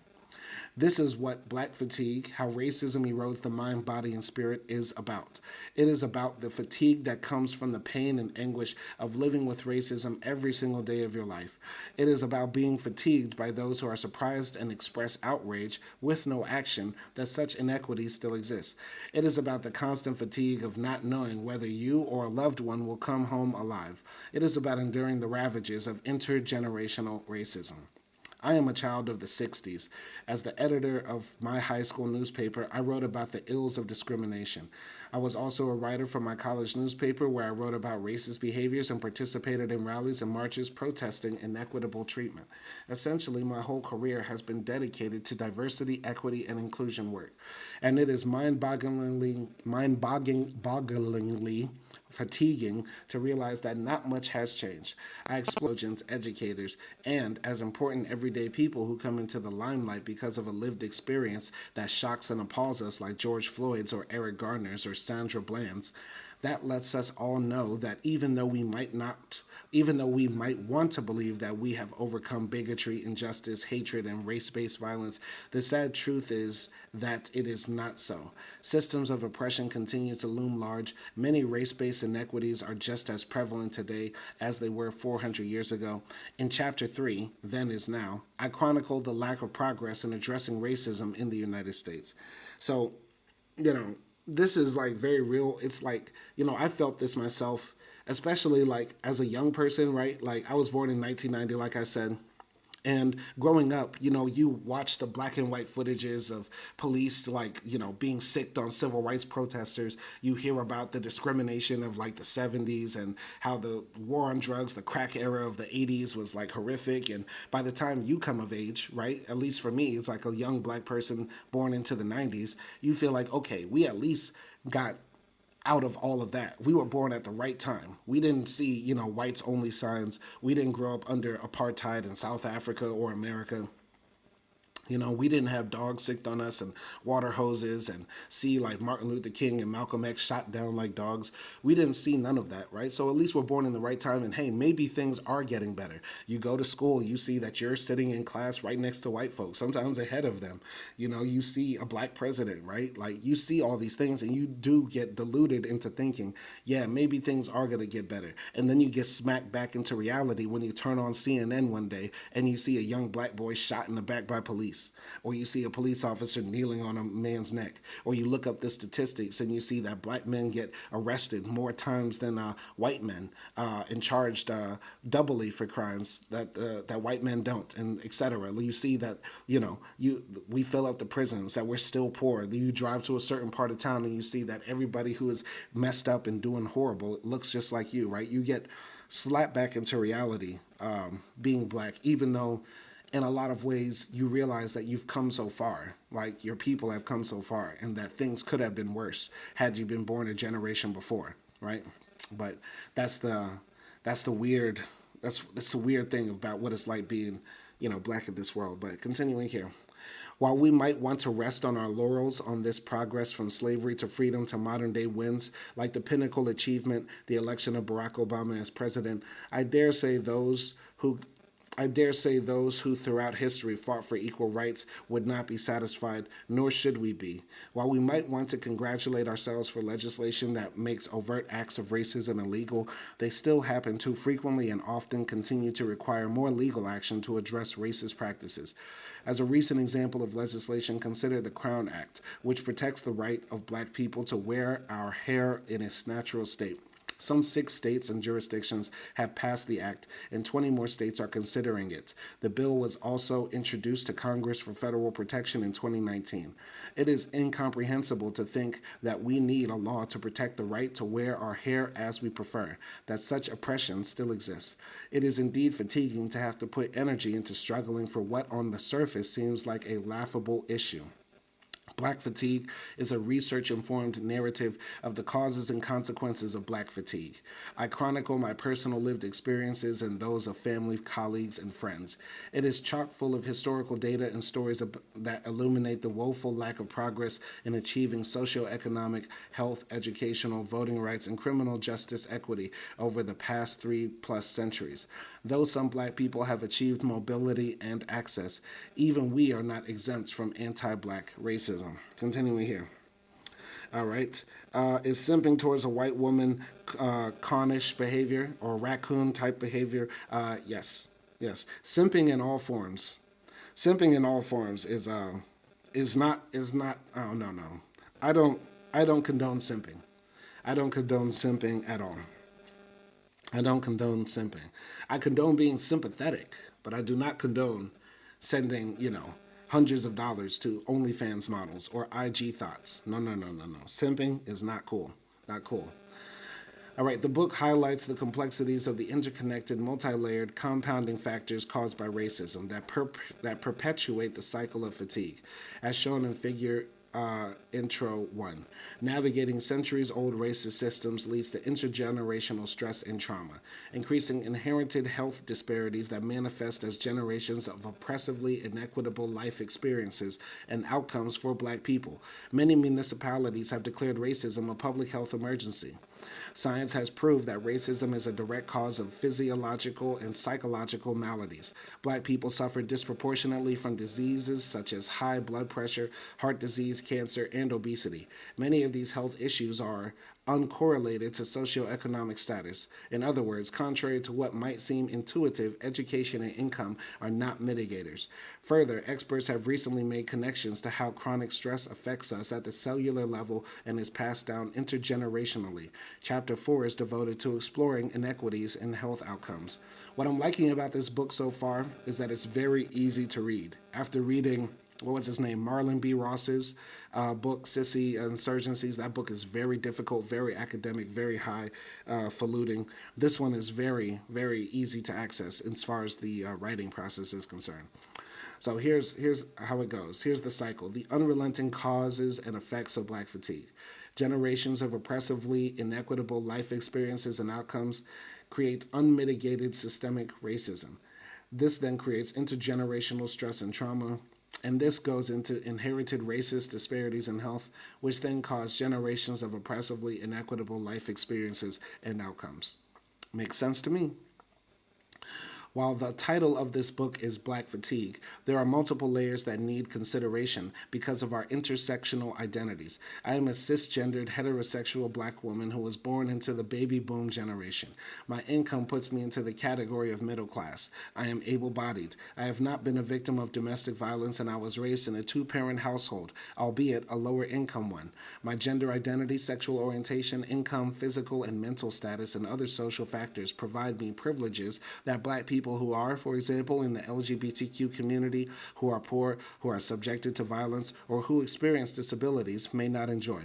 This is what black fatigue, how racism erodes the mind, body, and spirit is about. It is about the fatigue that comes from the pain and anguish of living with racism every single day of your life. It is about being fatigued by those who are surprised and express outrage with no action that such inequities still exist. It is about the constant fatigue of not knowing whether you or a loved one will come home alive. It is about enduring the ravages of intergenerational racism. I am a child of the 60s. As the editor of my high school newspaper, I wrote about the ills of discrimination. I was also a writer for my college newspaper where I wrote about racist behaviors and participated in rallies and marches protesting inequitable treatment. Essentially, my whole career has been dedicated to diversity, equity, and inclusion work. And it is mind-bogglingly fatiguing to realize that not much has changed. I explore educators, and as important everyday people who come into the limelight because of a lived experience that shocks and appalls us, like George Floyd's or Eric Garner's or Sandra Bland's. That lets us all know that even though we might want to believe that we have overcome bigotry, injustice, hatred, and race based violence, the sad truth is that it is not so. Systems of oppression continue to loom large. Many race based inequities are just as prevalent today as they were 400 years ago. In Chapter 3, Then is Now, I chronicle the lack of progress in addressing racism in the United States. So, this is like very real. It's like, I felt this myself, especially like as a young person, right? Like I was born in 1990, like I said. And growing up, you watch the black and white footages of police, like, being sicked on civil rights protesters. You hear about the discrimination of like the 70s and how the war on drugs, the crack era of the 80s was like horrific. And by the time you come of age, right, at least for me, it's like a young black person born into the 90s, you feel like, okay, we at least got out of all of that. We were born at the right time. We didn't see, whites only signs. We didn't grow up under apartheid in South Africa or America. We didn't have dogs sicked on us and water hoses and see like Martin Luther King and Malcolm X shot down like dogs. We didn't see none of that, right? So at least we're born in the right time. And hey, maybe things are getting better. You go to school, you see that you're sitting in class right next to white folks, sometimes ahead of them. You see a black president, right? Like you see all these things and you do get deluded into thinking, yeah, maybe things are going to get better. And then you get smacked back into reality when you turn on CNN one day and you see a young black boy shot in the back by police. Or you see a police officer kneeling on a man's neck, or you look up the statistics and you see that black men get arrested more times than white men, and charged doubly for crimes that white men don't, and etc. You see that we fill up the prisons, that we're still poor. You drive to a certain part of town and you see that everybody who is messed up and doing horrible looks just like you, right? You get slapped back into reality, being black, even though in a lot of ways you realize that you've come so far, like your people have come so far, and that things could have been worse had you been born a generation before, right? But that's the weird thing about what it's like being black in this world. But continuing here, while we might want to rest on our laurels on this progress from slavery to freedom to modern day wins, like the pinnacle achievement, the election of Barack Obama as president, I dare say those who throughout history fought for equal rights would not be satisfied, nor should we be. While we might want to congratulate ourselves for legislation that makes overt acts of racism illegal, they still happen too frequently and often continue to require more legal action to address racist practices. As a recent example of legislation, consider the Crown Act, which protects the right of black people to wear our hair in its natural state. Some 6 states and jurisdictions have passed the act, and 20 more states are considering it. The bill was also introduced to Congress for federal protection in 2019. It is incomprehensible to think that we need a law to protect the right to wear our hair as we prefer, that such oppression still exists. It is indeed fatiguing to have to put energy into struggling for what on the surface seems like a laughable issue. Black fatigue is a research-informed narrative of the causes and consequences of black fatigue. I chronicle my personal lived experiences and those of family, colleagues, and friends. It is chock full of historical data and stories that illuminate the woeful lack of progress in achieving socioeconomic, health, educational, voting rights, and criminal justice equity over the past 3+ centuries. Though some black people have achieved mobility and access, even we are not exempt from anti-black racism. Continuing here. All right. Is simping towards a white woman clownish behavior or raccoon type behavior? Yes. Yes. Simping in all forms. Simping in all forms is not oh no. I don't condone simping. I don't condone simping at all. I don't condone simping. I condone being sympathetic, but I do not condone sending, hundreds of dollars to OnlyFans models or IG thoughts. No. Simping is not cool. Not cool. All right, the book highlights the complexities of the interconnected, multi-layered, compounding factors caused by racism that perpetuate the cycle of fatigue, as shown in figure Intro 1. Navigating centuries-old racist systems leads to intergenerational stress and trauma, increasing inherited health disparities that manifest as generations of oppressively inequitable life experiences and outcomes for black people. Many municipalities have declared racism a public health emergency. Science has proved that racism is a direct cause of physiological and psychological maladies. Black people suffer disproportionately from diseases such as high blood pressure, heart disease, cancer, and obesity. Many of these health issues are uncorrelated to socioeconomic status. In other words, contrary to what might seem intuitive, education and income are not mitigators. Further, experts have recently made connections to how chronic stress affects us at the cellular level and is passed down intergenerationally. Chapter 4 is devoted to exploring inequities in health outcomes. What I'm liking about this book so far is that it's very easy to read. After reading what was his name? Marlon B. Ross's book, Sissy Insurgencies. That book is very difficult, very academic, very high faluting. This one is very, very easy to access as far as the writing process is concerned. So here's how it goes. Here's the cycle. The unrelenting causes and effects of Black fatigue. Generations of oppressively inequitable life experiences and outcomes create unmitigated systemic racism. This then creates intergenerational stress and trauma, and this goes into inherited racist disparities in health, which then cause generations of oppressively inequitable life experiences and outcomes. Makes sense to me. While the title of this book is Black Fatigue, there are multiple layers that need consideration because of our intersectional identities. I am a cisgendered, heterosexual Black woman who was born into the baby boom generation. My income puts me into the category of middle class. I am able-bodied. I have not been a victim of domestic violence, and I was raised in a two-parent household, albeit a lower income one. My gender identity, sexual orientation, income, physical and mental status, and other social factors provide me privileges that Black people who are, for example, in the LGBTQ community, who are poor, who are subjected to violence, or who experience disabilities may not enjoy.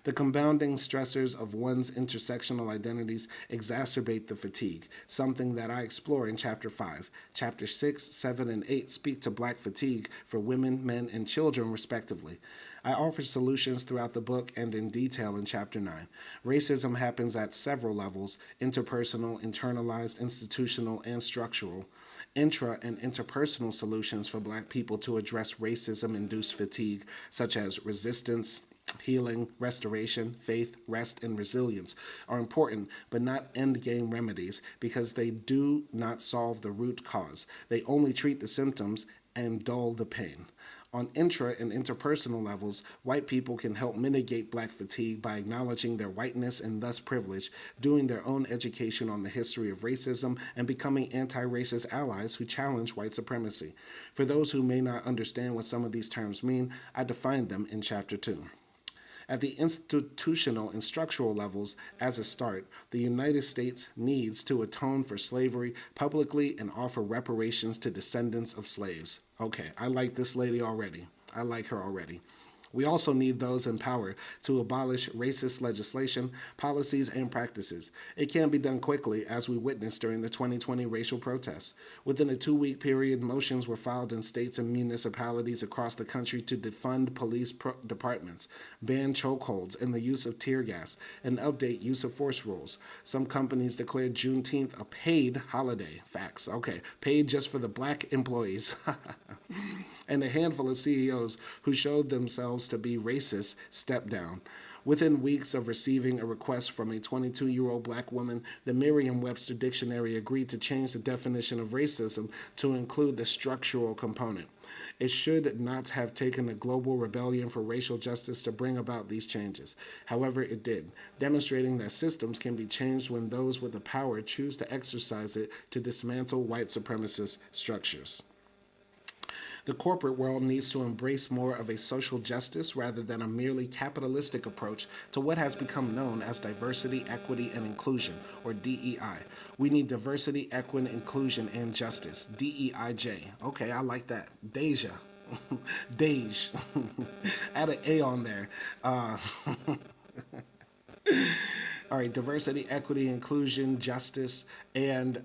The compounding stressors of one's intersectional identities exacerbate the fatigue, something that I explore in Chapter 5. Chapter 6, 7, and 8 speak to Black fatigue for women, men, and children, respectively. I offer solutions throughout the book and in detail in Chapter 9. Racism happens at several levels: interpersonal, internalized, institutional, and structural. Intra and interpersonal solutions for Black people to address racism-induced fatigue, such as resistance, healing, restoration, faith, rest, and resilience, are important but not endgame remedies because they do not solve the root cause. They only treat the symptoms and dull the pain. On intra and interpersonal levels, white people can help mitigate Black fatigue by acknowledging their whiteness and thus privilege, doing their own education on the history of racism, and becoming anti-racist allies who challenge white supremacy. For those who may not understand what some of these terms mean, I define them in Chapter 2. At the institutional and structural levels, as a start, the United States needs to atone for slavery publicly and offer reparations to descendants of slaves. Okay, I like this lady already. I like her already. We also need those in power to abolish racist legislation, policies, and practices. It can be done quickly, as we witnessed during the 2020 racial protests. Within a 2-week period, motions were filed in states and municipalities across the country to defund police departments, ban chokeholds and the use of tear gas, and update use of force rules. Some companies declared Juneteenth a paid holiday. Facts. Okay, paid just for the Black employees. And a handful of CEOs who showed themselves to be racist stepped down. Within weeks of receiving a request from a 22-year-old Black woman, the Merriam-Webster dictionary agreed to change the definition of racism to include the structural component. It should not have taken a global rebellion for racial justice to bring about these changes. However, it did, demonstrating that systems can be changed when those with the power choose to exercise it to dismantle white supremacist structures. The corporate world needs to embrace more of a social justice rather than a merely capitalistic approach to what has become known as diversity, equity, and inclusion, or DEI. We need diversity, equity, inclusion, and justice, DEIJ. Okay, I like that. Deja. Dej. Add an A on there. All right, diversity, equity, inclusion, justice, and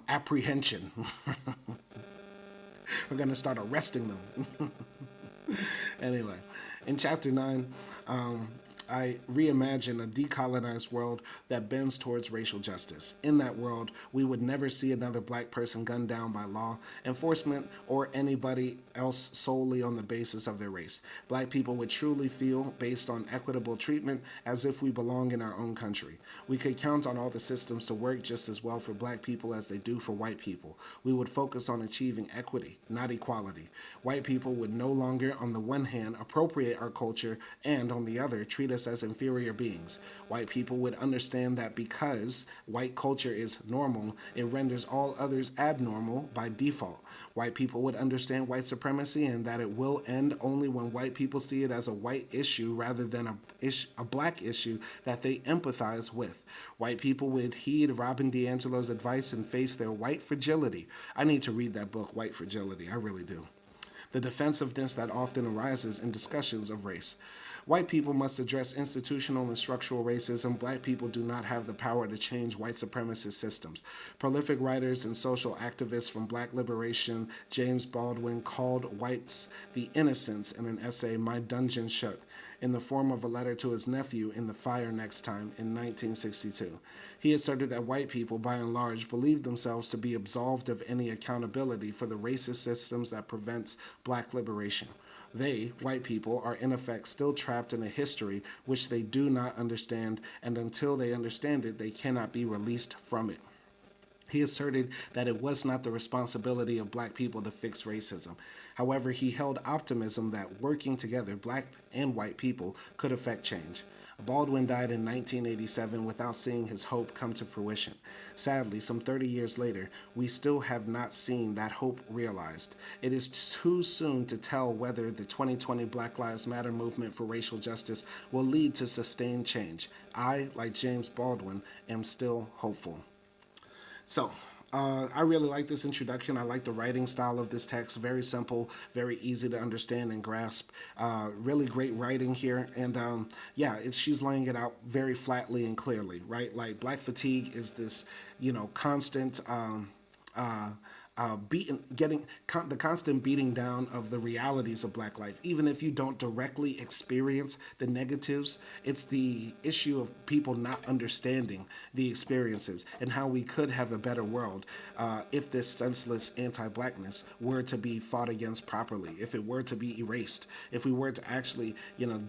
apprehension. We're going to start arresting them. Anyway, in Chapter 9, I reimagine a decolonized world that bends towards racial justice. In that world, we would never see another black person gunned down by law enforcement or anybody else solely on the basis of their race. Black people would truly feel, based on equitable treatment, as if we belong in our own country. We could count on all the systems to work just as well for black people as they do for white people. We would focus on achieving equity, not equality. White people would no longer, on the one hand, appropriate our culture and, on the other, treat us as inferior beings. White people would understand that because white culture is normal, it renders all others abnormal by default. White people would understand white supremacy and that it will end only when white people see it as a white issue rather than a black issue that they empathize with. White people would heed Robin DiAngelo's advice and face their white fragility. I need to read that book, White Fragility. I really do. The defensiveness that often arises in discussions of race. White people must address institutional and structural racism. Black people do not have the power to change white supremacist systems. Prolific writers and social activists from Black liberation, James Baldwin, called whites the innocents in an essay, My Dungeon Shook, in the form of a letter to his nephew in The Fire Next Time in 1962. He asserted that white people, by and large, believed themselves to be absolved of any accountability for the racist systems that prevents black liberation. They, white people, are in effect still trapped in a history which they do not understand, and until they understand it, they cannot be released from it. He asserted that it was not the responsibility of black people to fix racism. However, he held optimism that working together, black and white people could effect change. Baldwin died in 1987 without seeing his hope come to fruition. Sadly, some 30 years later, we still have not seen that hope realized. It is too soon to tell whether the 2020 Black Lives Matter movement for racial justice will lead to sustained change. I, like James Baldwin, am still hopeful. So, I really like this introduction. I like the writing style of this text. Very simple, very easy to understand and grasp. Really great writing here. And yeah, she's laying it out very flatly and clearly, right? Like black fatigue is this, constant the constant beating down of the realities of black life. Even if you don't directly experience the negatives, it's the issue of people not understanding the experiences and how we could have a better world if this senseless anti-blackness were to be fought against properly, if it were to be erased, if we were to actually,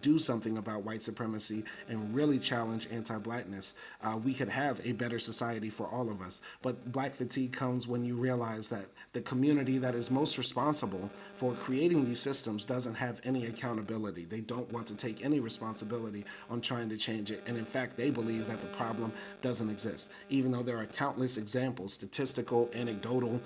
do something about white supremacy and really challenge anti-blackness, we could have a better society for all of us. But black fatigue comes when you realize that the community that is most responsible for creating these systems doesn't have any accountability. They don't want to take any responsibility on trying to change it. And in fact, they believe that the problem doesn't exist, even though there are countless examples, statistical, anecdotal,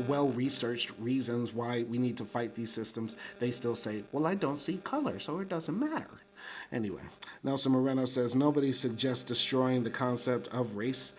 well-researched reasons why we need to fight these systems. They still say, well, I don't see color, so it doesn't matter. Anyway, Nelson Moreno says, nobody suggests destroying the concept of race.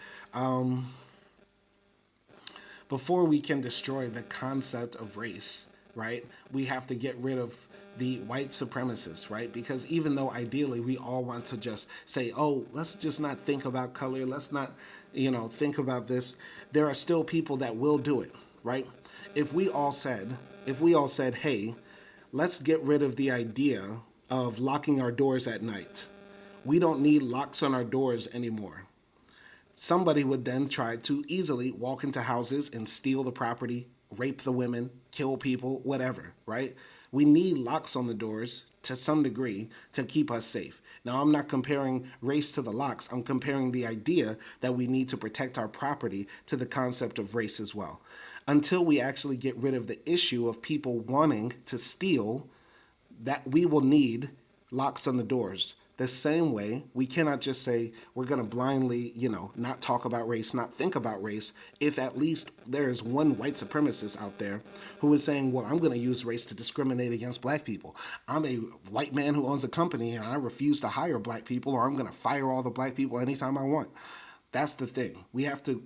Before we can destroy the concept of race, right, we have to get rid of the white supremacists, right? Because even though ideally we all want to just say, oh, let's just not think about color, let's not, think about this, there are still people that will do it, right? If we all said, hey, let's get rid of the idea of locking our doors at night. We don't need locks on our doors anymore. Somebody would then try to easily walk into houses and steal the property, rape the women, kill people, whatever, right? We need locks on the doors to some degree to keep us safe. Now, I'm not comparing race to the locks. I'm comparing the idea that we need to protect our property to the concept of race as well. Until we actually get rid of the issue of people wanting to steal, that we will need locks on the doors. The same way, we cannot just say we're going to blindly, not talk about race, not think about race, if at least there is one white supremacist out there who is saying, well, I'm going to use race to discriminate against black people. I'm a white man who owns a company and I refuse to hire black people, or I'm going to fire all the black people anytime I want. That's the thing. We have to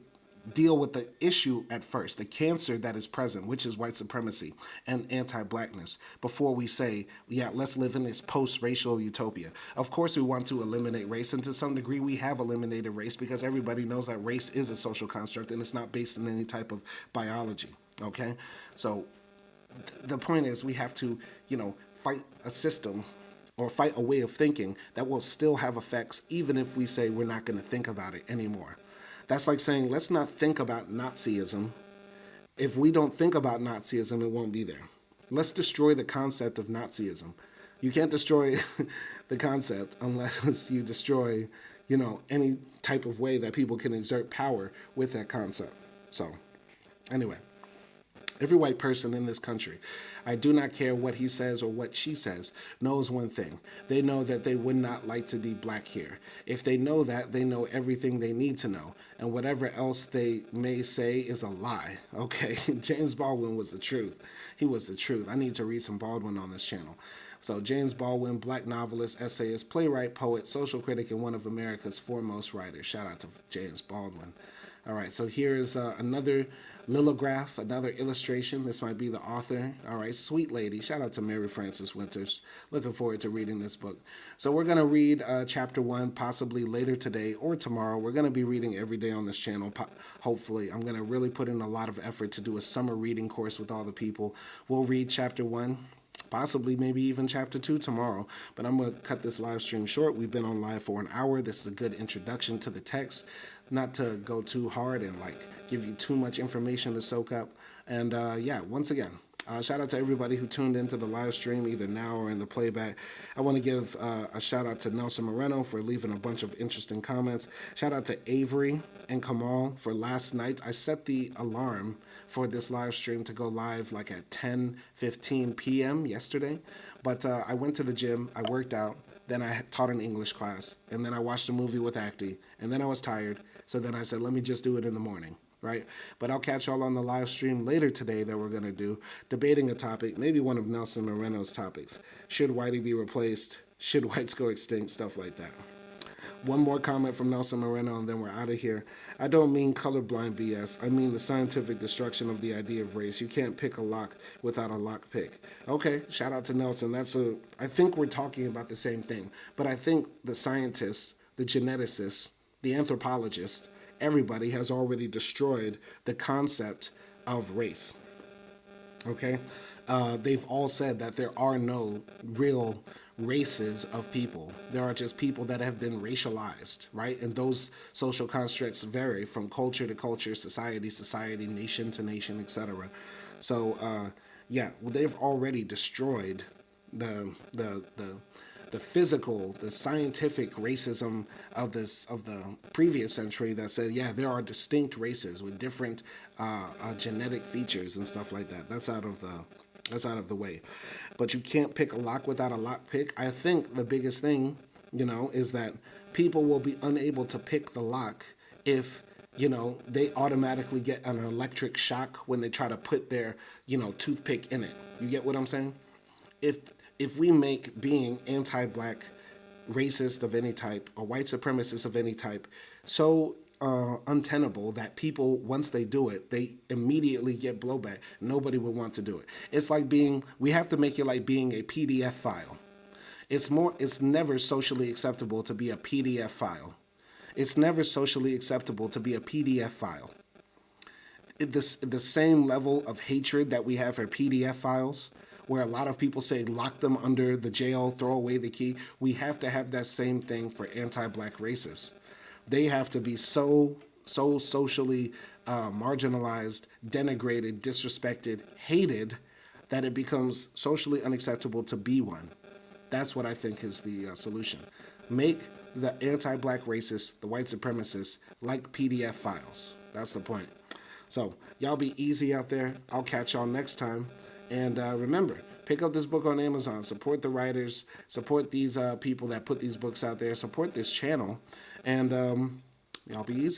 deal with the issue at first, the cancer that is present, which is white supremacy and anti-blackness, before we say, yeah, let's live in this post-racial utopia. Of course, we want to eliminate race, and to some degree, we have eliminated race because everybody knows that race is a social construct and it's not based in any type of biology, okay? So the point is we have to, fight a system or fight a way of thinking that will still have effects even if we say we're not going to think about it anymore. That's like saying, let's not think about Nazism. If we don't think about Nazism, it won't be there. Let's destroy the concept of Nazism. You can't destroy the concept unless you destroy, any type of way that people can exert power with that concept. So, anyway, every white person in this country, I do not care what he says or what she says, knows one thing. They know that they would not like to be black here. If they know that, they know everything they need to know. And whatever else they may say is a lie. Okay, James Baldwin was the truth. He was the truth. I need to read some Baldwin on this channel. So James Baldwin, black novelist, essayist, playwright, poet, social critic, and one of America's foremost writers. Shout out to James Baldwin. All right, so here's another lithograph, another illustration. This might be the author. All right, sweet lady. Shout out to Mary Frances Winters. Looking forward to reading this book. So we're going to read chapter 1 possibly later today or tomorrow. We're going to be reading every day on this channel, hopefully. I'm going to really put in a lot of effort to do a summer reading course with all the people. We'll read chapter 1. Possibly maybe even chapter 2 tomorrow, but I'm going to cut this live stream short. We've been on live for an hour. This is a good introduction to the text, not to go too hard and give you too much information to soak up. And yeah, once again, shout out to everybody who tuned into the live stream either now or in the playback. I want to give a shout out to Nelson Moreno for leaving a bunch of interesting comments. Shout out to Avery and Kamal for last night. I set the alarm for this live stream to go live at 10:15 p.m. yesterday. But I went to the gym, I worked out, then I taught an English class, and then I watched a movie with Acti, and then I was tired, so then I said, let me just do it in the morning, right? But I'll catch y'all on the live stream later today that we're going to do, debating a topic, maybe one of Nelson Moreno's topics. Should whitey be replaced? Should whites go extinct? Stuff like that. One more comment from Nelson Moreno, and then we're out of here. I don't mean colorblind BS. I mean the scientific destruction of the idea of race. You can't pick a lock without a lock pick. Okay, shout out to Nelson. I think we're talking about the same thing. But I think the scientists, the geneticists, the anthropologists, everybody has already destroyed the concept of race. Okay? They've all said that there are no real races of people. There are just people that have been racialized, right? And those social constructs vary from culture to culture, society to society, nation to nation, etc. So yeah, they've already destroyed the physical, the scientific racism of the previous century that said, yeah, there are distinct races with different genetic features and stuff like that. That's out of the way. But you can't pick a lock without a lock pick. I think the biggest thing, is that people will be unable to pick the lock if, they automatically get an electric shock when they try to put their, toothpick in it. You get what I'm saying? If we make being anti-black, racist of any type, or white supremacist of any type, so untenable that people, once they do it, they immediately get blowback. Nobody would want to do it. It's like we have to make it like being a PDF file. It's never socially acceptable to be a PDF file. It's never socially acceptable to be a PDF file. The same level of hatred that we have for PDF files, where a lot of people say lock them under the jail, throw away the key, we have to have that same thing for anti-black racists. They have to be so socially marginalized, denigrated, disrespected, hated, that it becomes socially unacceptable to be one. That's what I think is the solution. Make the anti-black racists, the white supremacists, like PDF files. That's the point. So y'all be easy out there. I'll catch y'all next time. And remember, pick up this book on Amazon. Support the writers. Support these people that put these books out there. Support this channel. And y'all be easy.